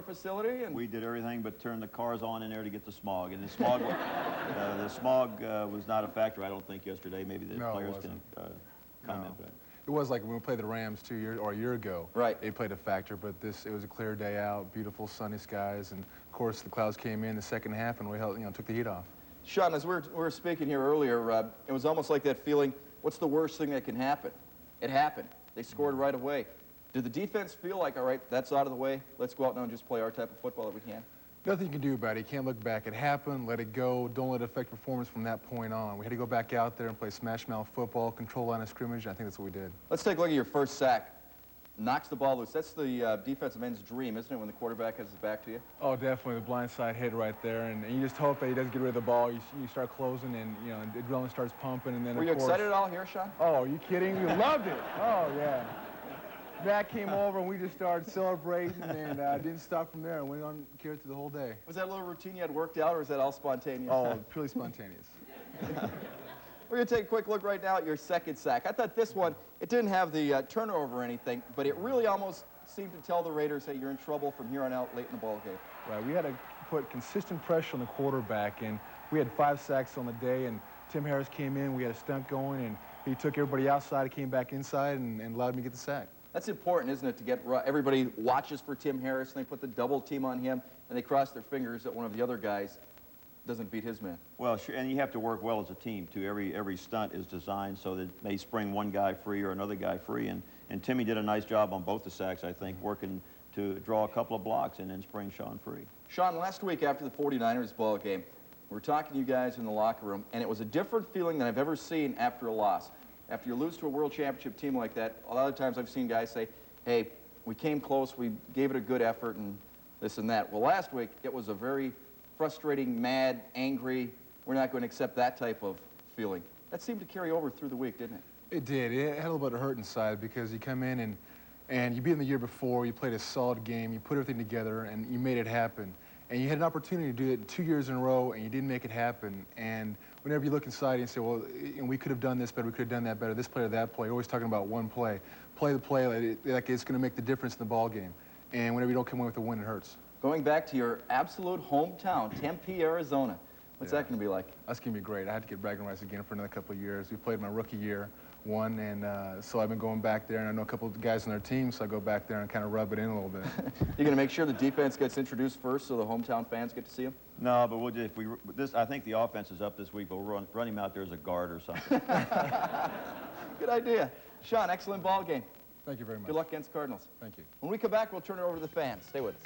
facility, and we did everything but turn the cars on in there to get the smog. And the smog was not a factor, I don't think, yesterday. Maybe the players can comment. No. It was like when we played the Rams a year ago. Right. It played a factor, but it was a clear day out, beautiful sunny skies, and of course the clouds came in the second half and we took the heat off. Shawn, as we were speaking here earlier, it was almost like that feeling, what's the worst thing that can happen? It happened. They scored right away. Did the defense feel like, all right, that's out of the way, let's go out now and just play our type of football that we can? Nothing you can do about it. You can't look back. It happened, let it go. Don't let it affect performance from that point on. We had to go back out there and play smash-mouth football, control line of scrimmage, and I think that's what we did. Let's take a look at your first sack. Knocks the ball loose. That's the defensive end's dream, isn't it, when the quarterback has his back to you? Oh, definitely. The blindside hit right there, and you just hope that he doesn't get rid of the ball. You start closing, and the adrenaline starts pumping, and then, Were you excited at all here, Shawn? Oh, are you kidding? We loved it. Oh, yeah. Matt came over, and we just started celebrating, and didn't stop from there, and went on carried through the whole day. Was that a little routine you had worked out, or is that all spontaneous? Oh, purely spontaneous. We're going to take a quick look right now at your second sack. I thought this one, it didn't have the turnover or anything, but it really almost seemed to tell the Raiders, hey, you're in trouble from here on out late in the ball game. Right, we had to put consistent pressure on the quarterback, and we had 5 sacks on the day, and Tim Harris came in, we had a stunt going, and he took everybody outside, came back inside, and allowed me to get the sack. That's important, isn't it, to get everybody watches for Tim Harris, and they put the double team on him, and they cross their fingers that one of the other guys doesn't beat his man. Well, sure, and you have to work well as a team, too. Every stunt is designed so that they spring one guy free or another guy free, and Timmy did a nice job on both the sacks, I think, working to draw a couple of blocks and then spring Shawn free. Shawn, last week after the 49ers ball game, we were talking to you guys in the locker room, and it was a different feeling than I've ever seen after a loss. After you lose to a world championship team like that, a lot of times I've seen guys say, hey, we came close, we gave it a good effort, and this and that. Well, last week, it was a very frustrating, mad, angry, we're not going to accept that type of feeling. That seemed to carry over through the week, didn't it? It did. It had a little bit of hurt inside because you come in and you beat them the year before, you played a solid game, you put everything together, and you made it happen. And you had an opportunity to do it 2 years in a row, and you didn't make it happen. And whenever you look inside and say, well, we could have done this better, we could have done that better, this play or that play, you're always talking about one play. Play the play like it's going to make the difference in the ball game. And whenever you don't come away with a win, it hurts. Going back to your absolute hometown, Tempe, Arizona, what's that going to be like? That's going to be great. I had to get bragging rights again for another couple of years. We played my rookie year, won, and so I've been going back there, and I know a couple of guys on their team, so I go back there and kind of rub it in a little bit. You're going to make sure the defense gets introduced first so the hometown fans get to see him? No, but we'll just, I think the offense is up this week, but we'll run him out there as a guard or something. Good idea. Shawn, excellent ball game. Thank you very much. Good luck against Cardinals. Thank you. When we come back, we'll turn it over to the fans. Stay with us.